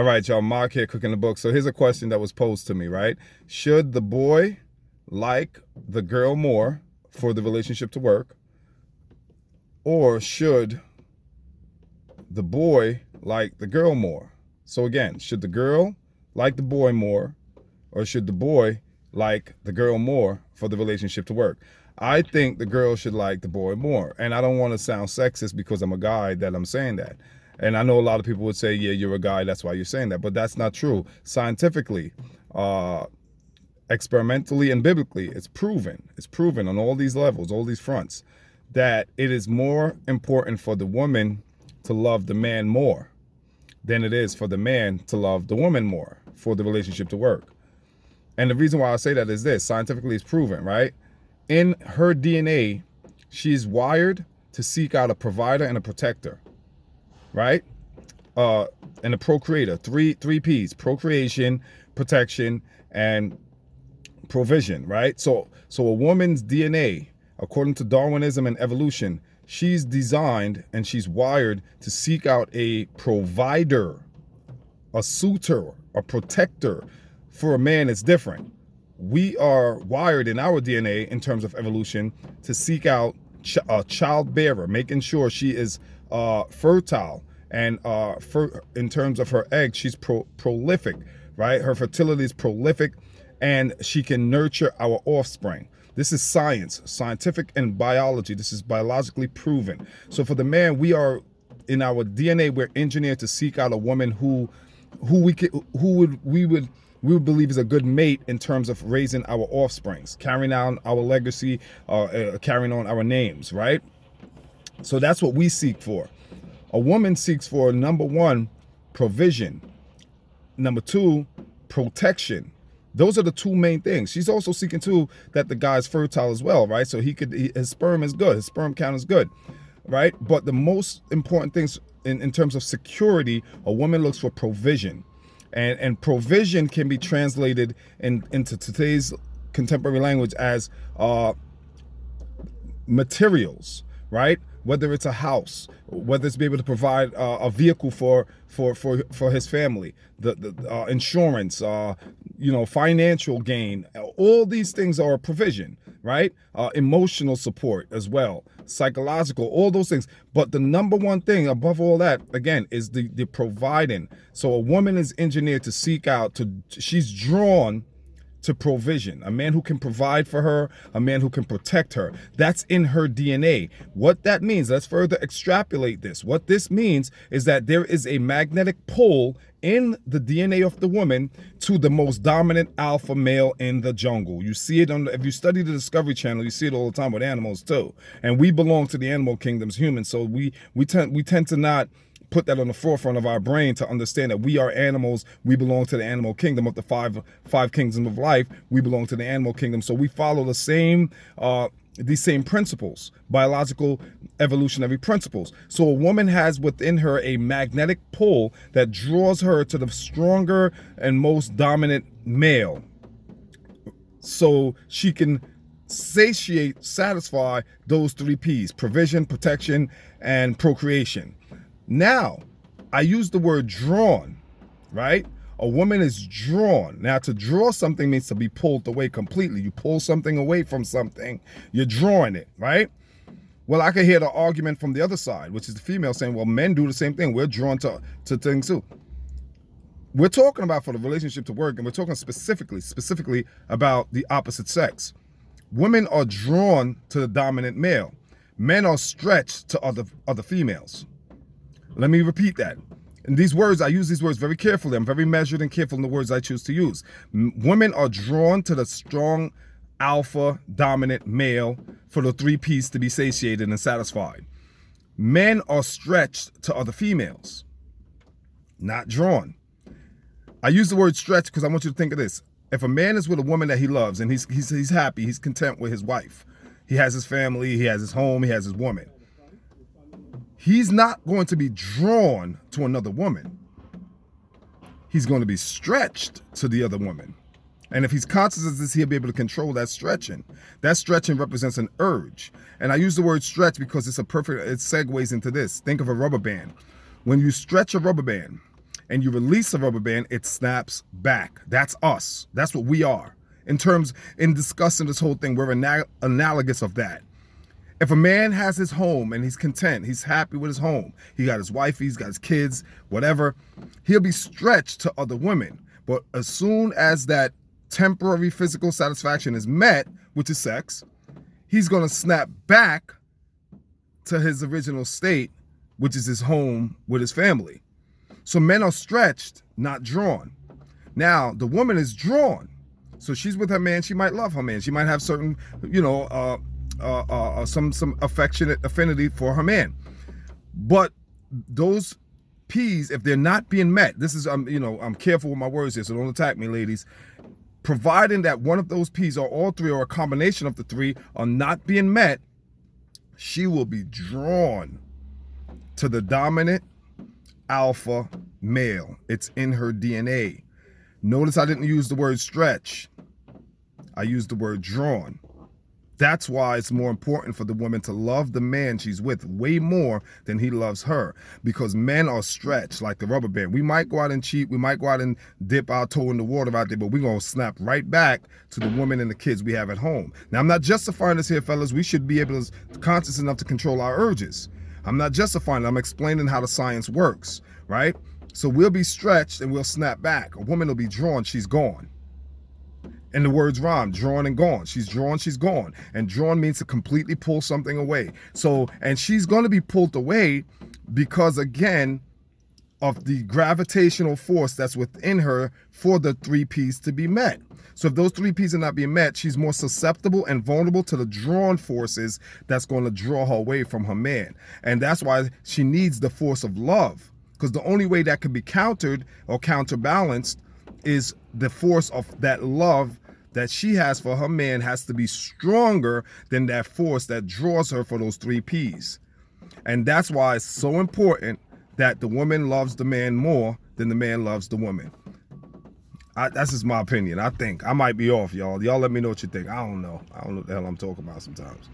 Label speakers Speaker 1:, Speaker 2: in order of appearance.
Speaker 1: All right, y'all, Mark here, cooking the book. So here's a question that was posed to me, right? Should the boy like the girl more for the relationship to work? Or should the boy like the girl more? So again, should the girl like the boy more? Or should the boy like the girl more for the relationship to work? I think the girl should like the boy more. And I don't want to sound sexist because I'm a guy that I'm saying that. And I know a lot of people would say, yeah, you're a guy, that's why you're saying that. But that's not true. Scientifically, experimentally, and biblically, it's proven on all these levels, all these fronts, that it is more important for the woman to love the man more than it is for the man to love the woman more for the relationship to work. And the reason why I say that is this: scientifically it's proven, right? In her DNA, she's wired to seek out a provider and a protector, right? And a procreator, three P's: procreation, protection, and provision, right? So a woman's DNA, according to Darwinism and evolution, she's designed and she's wired to seek out a provider, a suitor, a protector. For a man, it's different. We are wired in our DNA in terms of evolution to seek out a child bearer, making sure she is fertile, and in terms of her eggs, she's prolific, right? Her fertility is prolific, and she can nurture our offspring. This is science, scientific and biology. This is biologically proven. So for the man, we are in our DNA, we're engineered to seek out a woman who we would believe is a good mate in terms of raising our offsprings, carrying on our legacy, carrying on our names, right? So that's what we seek for. A woman seeks for, number one, provision. Number two, protection. Those are the two main things. She's also seeking too that the guy's fertile as well, right? So his sperm is good, his sperm count is good, right? But the most important things in terms of security, a woman looks for provision. And provision can be translated into today's contemporary language as materials, right? Whether it's a house, whether it's be able to provide a vehicle for his family, the insurance, financial gain. All these things are a provision, right? Emotional support as well, psychological, all those things. But the number one thing above all that, again, is the providing. So a woman is engineered to seek out, she's drawn to provision, a man who can provide for her, a man who can protect her. That's in her DNA. What that means, let's further extrapolate this. What this means is that there is a magnetic pull in the DNA of the woman to the most dominant alpha male in the jungle. You see it if you study the Discovery Channel, you see it all the time with animals too. And we belong to the animal kingdoms, humans. So we tend to not put that on the forefront of our brain to understand that we are animals. We belong to the animal kingdom of the five kingdoms of life. We belong to the animal kingdom. So we follow the same these same principles, biological evolutionary principles. So a woman has within her a magnetic pull that draws her to the stronger and most dominant male, so she can satisfy those three P's: provision, protection, and procreation. Now, I use the word drawn, right? A woman is drawn. Now, to draw something means to be pulled away completely. You pull something away from something, you're drawing it, right? Well, I could hear the argument from the other side, which is the female saying, well, men do the same thing. We're drawn to things too. We're talking about for the relationship to work, and we're talking specifically about the opposite sex. Women are drawn to the dominant male. Men are stretched to other females. Let me repeat that. And these words, I use these words very carefully. I'm very measured and careful in the words I choose to use. Women are drawn to the strong, alpha, dominant male for the three P's to be satiated and satisfied. Men are stretched to other females, not drawn. I use the word stretch because I want you to think of this. If a man is with a woman that he loves and he's happy, he's content with his wife, he has his family, he has his home, he has his woman, he's not going to be drawn to another woman. He's going to be stretched to the other woman. And if he's conscious of this, he'll be able to control that stretching. That stretching represents an urge. And I use the word stretch because it segues into this. Think of a rubber band. When you stretch a rubber band and you release a rubber band, it snaps back. That's us. That's what we are. In discussing this whole thing, we're analogous of that. If a man has his home and he's content, he's happy with his home, he got his wife, he's got his kids, whatever, he'll be stretched to other women. But as soon as that temporary physical satisfaction is met, which is sex, he's going to snap back to his original state, which is his home with his family. So men are stretched, not drawn. Now, the woman is drawn. So she's with her man. She might love her man. She might have certain, some affectionate affinity for her man. But those P's, if they're not being met, this is, I'm careful with my words here, so don't attack me, ladies. Providing that one of those P's or all three or a combination of the three are not being met, she will be drawn to the dominant alpha male. It's in her DNA. Notice I didn't use the word stretch. I used the word drawn. That's why it's more important for the woman to love the man she's with way more than he loves her, because men are stretched like the rubber band. We might go out and cheat. We might go out and dip our toe in the water out there, but we're going to snap right back to the woman and the kids we have at home. Now, I'm not justifying this here, fellas. We should be able to conscious enough to control our urges. I'm not justifying it. I'm explaining how the science works, right? So we'll be stretched and we'll snap back. A woman will be drawn, she's gone. And the words rhyme, drawn and gone. She's drawn, she's gone. And drawn means to completely pull something away. So, and she's going to be pulled away because, again, of the gravitational force that's within her for the 3 P's to be met. So if those 3 P's are not being met, she's more susceptible and vulnerable to the drawn forces that's going to draw her away from her man. And that's why she needs the force of love, because the only way that can be countered or counterbalanced is the force of that love that she has for her man has to be stronger than that force that draws her for those 3 P's. And that's why it's so important that the woman loves the man more than the man loves the woman. That's just my opinion. I think I might be off, y'all. Y'all let me know what you think. I don't know what the hell I'm talking about sometimes.